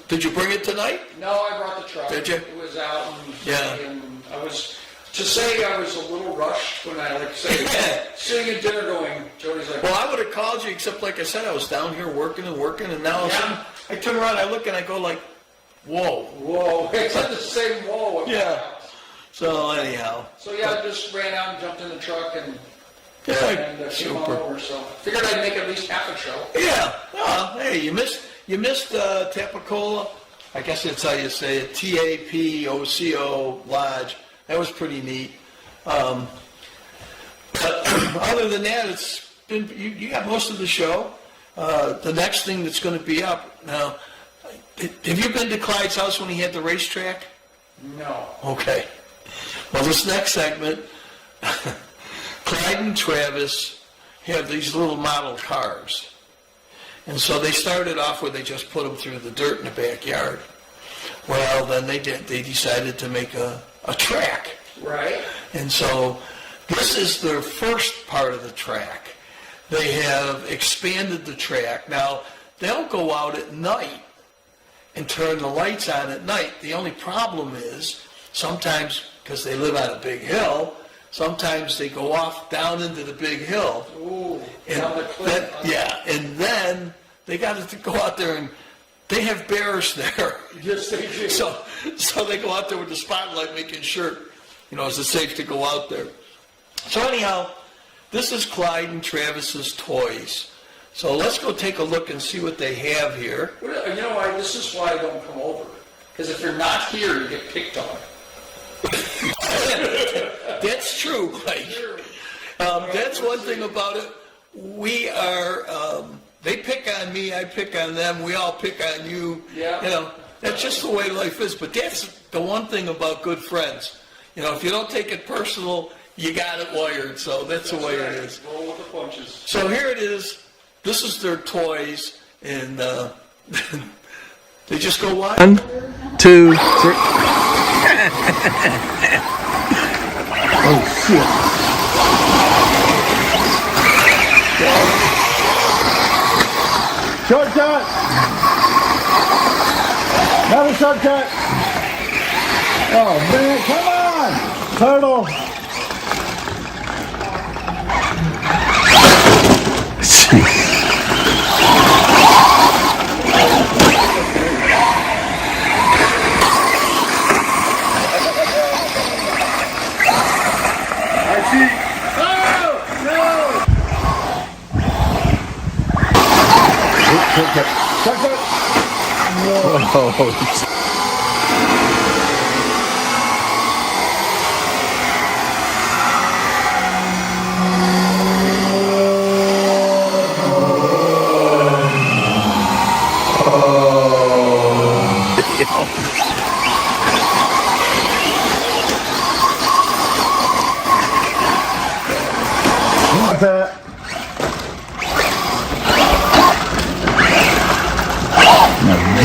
Speaker 1: Did you bring it tonight?
Speaker 3: No, I brought the truck.
Speaker 1: Did you?
Speaker 3: It was out
Speaker 1: Yeah.
Speaker 3: and I was a little rushed when I sitting at dinner going, Jody's like,
Speaker 1: Well, I would have called you, except like I said, I was down here working, and now all of a sudden, I turn around, I look, and I go like, whoa.
Speaker 3: it's at the same wall.
Speaker 1: Yeah. So anyhow.
Speaker 3: So I just ran out and jumped in the truck and came on
Speaker 1: super.
Speaker 3: over. So figured I'd make at least half a show.
Speaker 1: Yeah. Well, hey, you missed Tapoco. I guess that's how you say it. Tapoco Lodge. That was pretty neat. But other than that, it's been you got most of the show. The next thing that's going to be up now. Have you been to Clyde's house when he had the racetrack?
Speaker 3: No.
Speaker 1: Okay. Well, this next segment, Clyde and Travis have these little model cars. And so they started off where they just put them through the dirt in the backyard. Well, then they decided to make a track.
Speaker 3: Right.
Speaker 1: And so this is their first part of the track. They have expanded the track. Now, they'll go out at night and turn the lights on at night. The only problem is sometimes, because they live on a big hill, sometimes they go off down into the big hill.
Speaker 3: Ooh,
Speaker 1: and
Speaker 3: down the cliff.
Speaker 1: and then they got to go out there, and they have bears there.
Speaker 3: Yes, they do.
Speaker 1: So they go out there with the spotlight making sure, is it safe to go out there. So anyhow, this is Clyde and Travis's toys. So let's go take a look and see what they have here.
Speaker 3: This is why I don't come over. Because if you're not here, you get picked on.
Speaker 1: That's true, Mike. That's one thing about it. We are, they pick on me, I pick on them, we all pick on you.
Speaker 3: Yeah.
Speaker 1: That's just the way life is. But that's the one thing about good friends. If you don't take it personal, you got it wired. So that's the way it is.
Speaker 3: Roll with the punches.
Speaker 1: So here it is. This is their toys, and they just go wild.
Speaker 2: 1, 2, 3. Oh shit. Shortcut! Another shortcut! Oh man, come on! Turtle!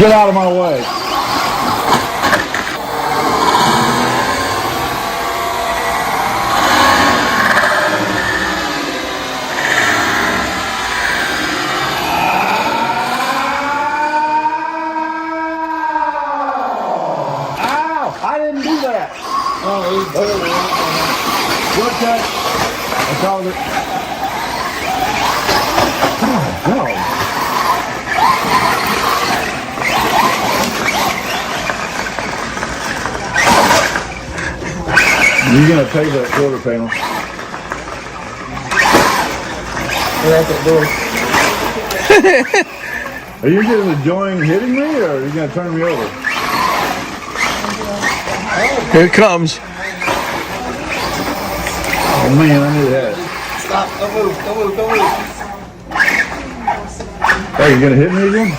Speaker 4: Get out of my way. Ow! I didn't do that. Good catch. I called it. Oh, no. You're gonna take that quarter panel. Are you just enjoying hitting me, or are you gonna turn me over?
Speaker 2: Here it comes.
Speaker 4: Oh man, I knew that.
Speaker 5: Stop, don't move, don't move, don't move.
Speaker 4: Hey, you gonna hit me again?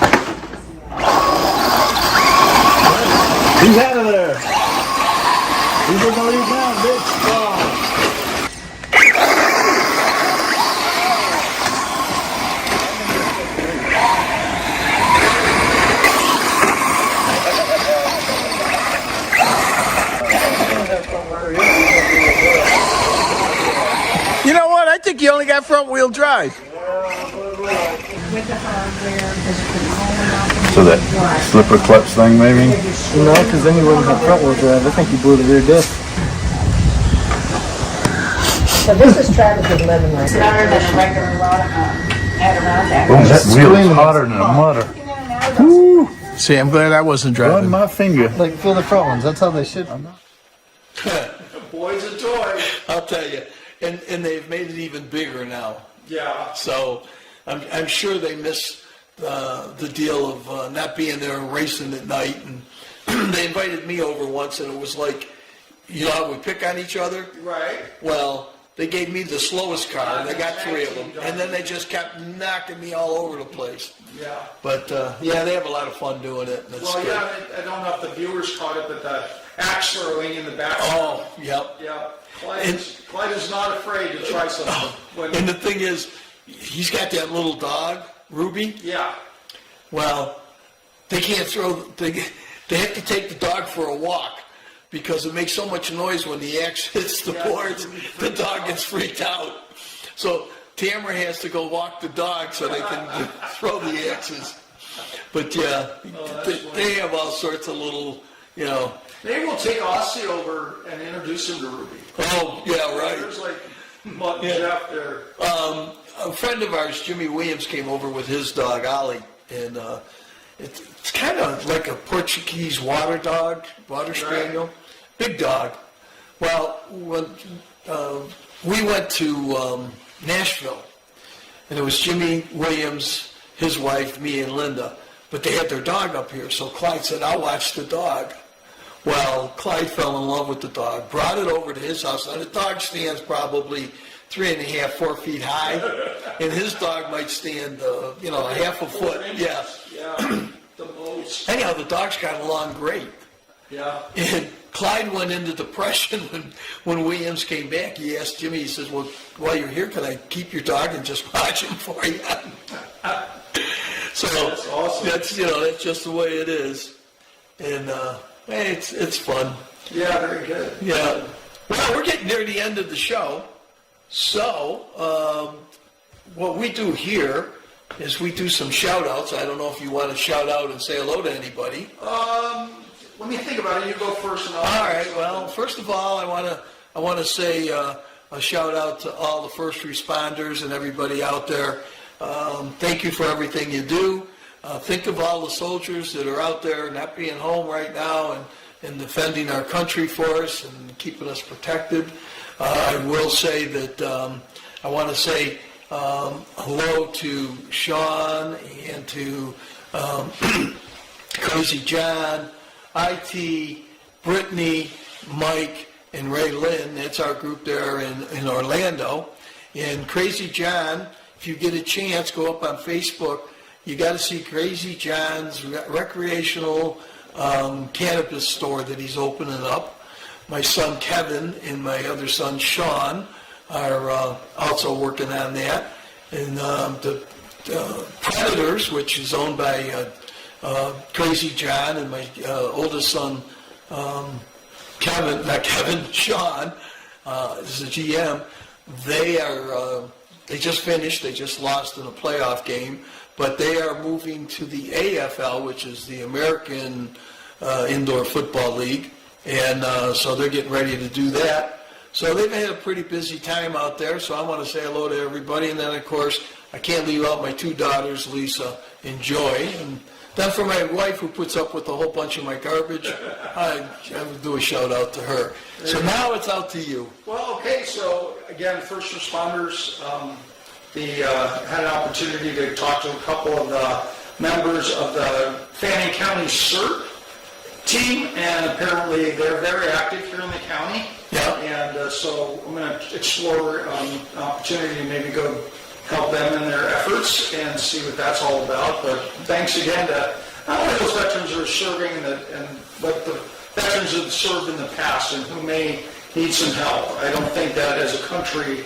Speaker 4: He's out of there. He's gonna leave now, bitch.
Speaker 2: You know what? I think you only got front wheel drive.
Speaker 4: So that slipper clutch thing, maybe?
Speaker 5: No, because then you wouldn't have front wheel drive. I think you blew the rear disc.
Speaker 6: So this is Travis's lemon right here. Better than a regular Adirondack.
Speaker 4: Oh, that wheel is hotter than a mutter.
Speaker 2: Woo. See, I'm glad I wasn't
Speaker 4: Run
Speaker 2: driving.
Speaker 4: my finger.
Speaker 5: Like, feel the front ones. That's how they should.
Speaker 1: Boy's a toy, I'll tell you. And they've made it even bigger now.
Speaker 3: Yeah.
Speaker 1: So I'm sure they miss the deal of not being there and racing at night. And they invited me over once, and it was like, you know how we pick on each other?
Speaker 3: Right.
Speaker 1: Well, they gave me the slowest car, and they got 3 of them. And then they just kept knocking me all over the place.
Speaker 3: Yeah.
Speaker 1: But, yeah, they have a lot of fun doing it. And it's
Speaker 3: Well,
Speaker 1: good.
Speaker 3: yeah, I don't know if the viewers caught it, but the axler in the back.
Speaker 1: Oh, yep.
Speaker 3: Yeah. Clyde is not afraid to try something.
Speaker 1: And the thing is, he's got that little dog, Ruby.
Speaker 3: Yeah.
Speaker 1: Well, they can't they have to take the dog for a walk because it makes so much noise when the axe hits the boards, the dog gets freaked out. So Tamara has to go walk the dog so they can throw the axes. But yeah, they have all sorts of little, you know.
Speaker 3: Maybe we'll take Aussie over and introduce him to Ruby.
Speaker 1: Oh, yeah, right.
Speaker 3: There's like Mutt and Jeff there.
Speaker 1: A friend of ours, Jimmy Williams, came over with his dog, Ollie, and it's kind of like a Portuguese water spaniel, big dog. Well, when we went to Nashville, and it was Jimmy Williams, his wife, me, and Linda, but they had their dog up here, so Clyde said, I'll watch the dog. Well, Clyde fell in love with the dog, brought it over to his house. Now, the dog stands probably 3.5, 4 feet high, and his dog might stand, a half a foot. Yeah.
Speaker 3: Yeah. The most.
Speaker 1: Anyhow, the dogs got along great.
Speaker 3: Yeah.
Speaker 1: And Clyde went into depression when Williams came back. He asked Jimmy, he says, well, while you're here, can I keep your dog and just watch him for you? So
Speaker 3: That's awesome.
Speaker 1: That's just the way it is. And, hey, it's fun.
Speaker 3: Yeah, very good.
Speaker 1: Yeah. Well, we're getting near the end of the show. So, what we do here is we do some shout-outs. I don't know if you want to shout out and say hello to anybody.
Speaker 3: Let me think about it. You go first. And
Speaker 1: All right. Well, first of all, I want to say a shout-out to all the first responders and everybody out there. Thank you for everything you do. Think of all the soldiers that are out there not being home right now and defending our country for us and keeping us protected. I will say that I want to say hello to Shawn and to Crazy John, IT, Brittani, Mike, and Ray Lynn. That's our group there in Orlando. And Crazy John, if you get a chance, go up on Facebook. You got to see Crazy John's recreational cannabis store that he's opening up. My son Kevin and my other son Shawn are also working on that. And the Predators, which is owned by Crazy John and my oldest son, Shawn, is the GM. They just finished. They just lost in a playoff game, but they are moving to the AFL, which is the American Indoor Football League, and so they're getting ready to do that. So they've had a pretty busy time out there, so I want to say hello to everybody. And then, of course, I can't leave out my two daughters, Lisa and Joy. And then for my wife, who puts up with a whole bunch of my garbage, I would do a shout-out to her. So now it's out to you.
Speaker 3: Well, okay, so again, first responders, had an opportunity to talk to a couple of the members of the Fannin County CERT team, and apparently they're very active here in the county.
Speaker 1: Yeah.
Speaker 3: And so I'm going to explore an opportunity to maybe go help them in their efforts and see what that's all about. But thanks again to not only those veterans who are serving, but the veterans who have served in the past and who may need some help. I don't think that as a country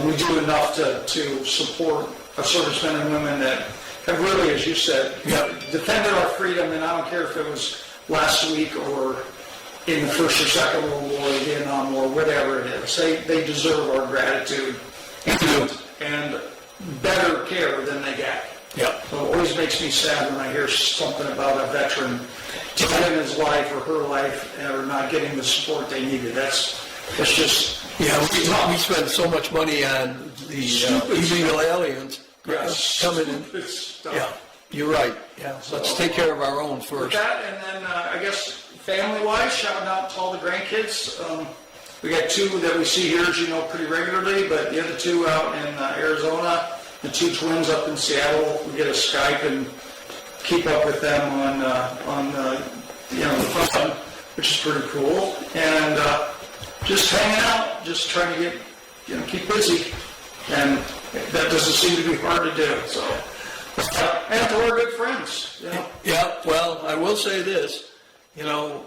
Speaker 3: we do enough to support our servicemen and women that have really, as you said, defended our freedom. And I don't care if it was last week or in the First or Second World War, the Vietnam War, whatever it is. They deserve our gratitude and better care than they get.
Speaker 1: Yeah.
Speaker 3: So it always makes me sad when I hear something about a veteran taking his life or her life or not getting the support they needed. That's just...
Speaker 1: Yeah, we spend so much money on the illegal aliens coming in. Yeah, you're right. Yeah, so let's take care of our own first.
Speaker 3: With that, and then I guess family-wise, shouting out to all the grandkids. We got two that we see here, as you know, pretty regularly, but the other two out in Arizona, the two twins up in Seattle. We get a Skype and keep up with them on the phone, which is pretty cool. And just hanging out, just trying to get, keep busy. And that doesn't seem to be hard to do. So, and to our good friends.
Speaker 1: Yeah, well, I will say this, I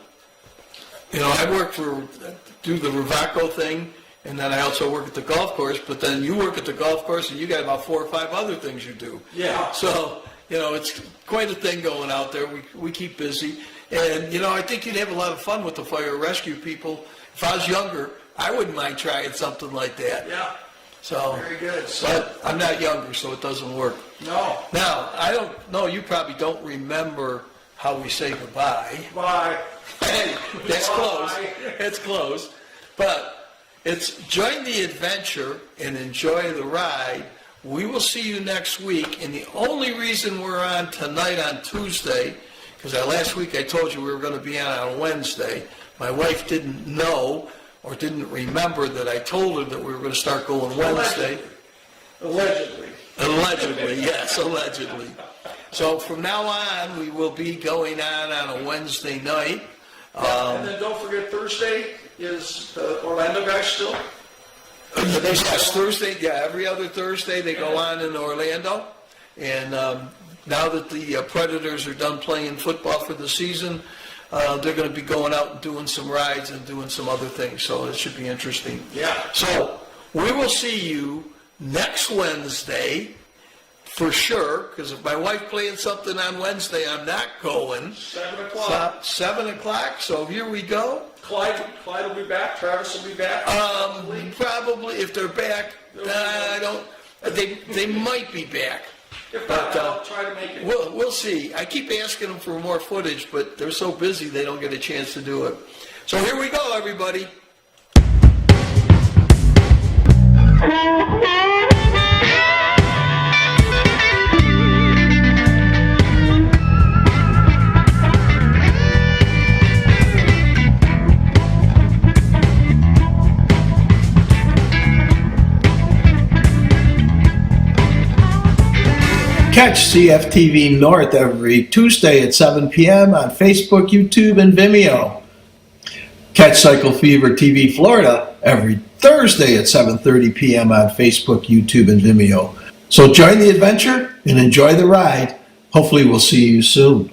Speaker 1: do the Ravaco thing, and then I also work at the golf course, but then you work at the golf course and you got about 4 or 5 other things you do.
Speaker 3: Yeah.
Speaker 1: So, it's quite a thing going out there. We keep busy. And, I think you'd have a lot of fun with the fire rescue people. If I was younger, I wouldn't mind trying something like that.
Speaker 3: Yeah.
Speaker 1: So,
Speaker 3: very good.
Speaker 1: But I'm not younger, so it doesn't work.
Speaker 3: No.
Speaker 1: Now, I don't know, you probably don't remember how we say goodbye.
Speaker 3: Bye.
Speaker 1: Hey, that's close.
Speaker 3: Bye.
Speaker 1: It's close. But it's join the adventure and enjoy the ride. We will see you next week. And the only reason we're on tonight on Tuesday, because last week I told you we were going to be on Wednesday. My wife didn't know or didn't remember that I told her that we were going to start going Wednesday.
Speaker 3: Allegedly.
Speaker 1: Allegedly, yes, allegedly. So from now on, we will be going on a Wednesday night.
Speaker 3: And then don't forget, Thursday is the Orlando guys still?
Speaker 1: Yes, Thursday, every other Thursday they go on in Orlando. And now that the Predators are done playing football for the season, they're going to be going out and doing some rides and doing some other things. So it should be interesting.
Speaker 3: Yeah.
Speaker 1: So we will see you next Wednesday for sure, because if my wife playing something on Wednesday, I'm not going.
Speaker 3: 7 o'clock.
Speaker 1: 7 o'clock, so here we go.
Speaker 3: Clyde will be back. Travis will be back.
Speaker 1: Probably, if they're back, they might be back.
Speaker 3: If not, I'll try to make it.
Speaker 1: We'll see. I keep asking them for more footage, but they're so busy they don't get a chance to do it. So here we go, everybody. Catch CFTV North every Tuesday at 7 p.m. on Facebook, YouTube, and Vimeo. Catch Cycle Fever TV Florida every Thursday at 7:30 p.m. on Facebook, YouTube, and Vimeo. So join the adventure and enjoy the ride. Hopefully we'll see you soon.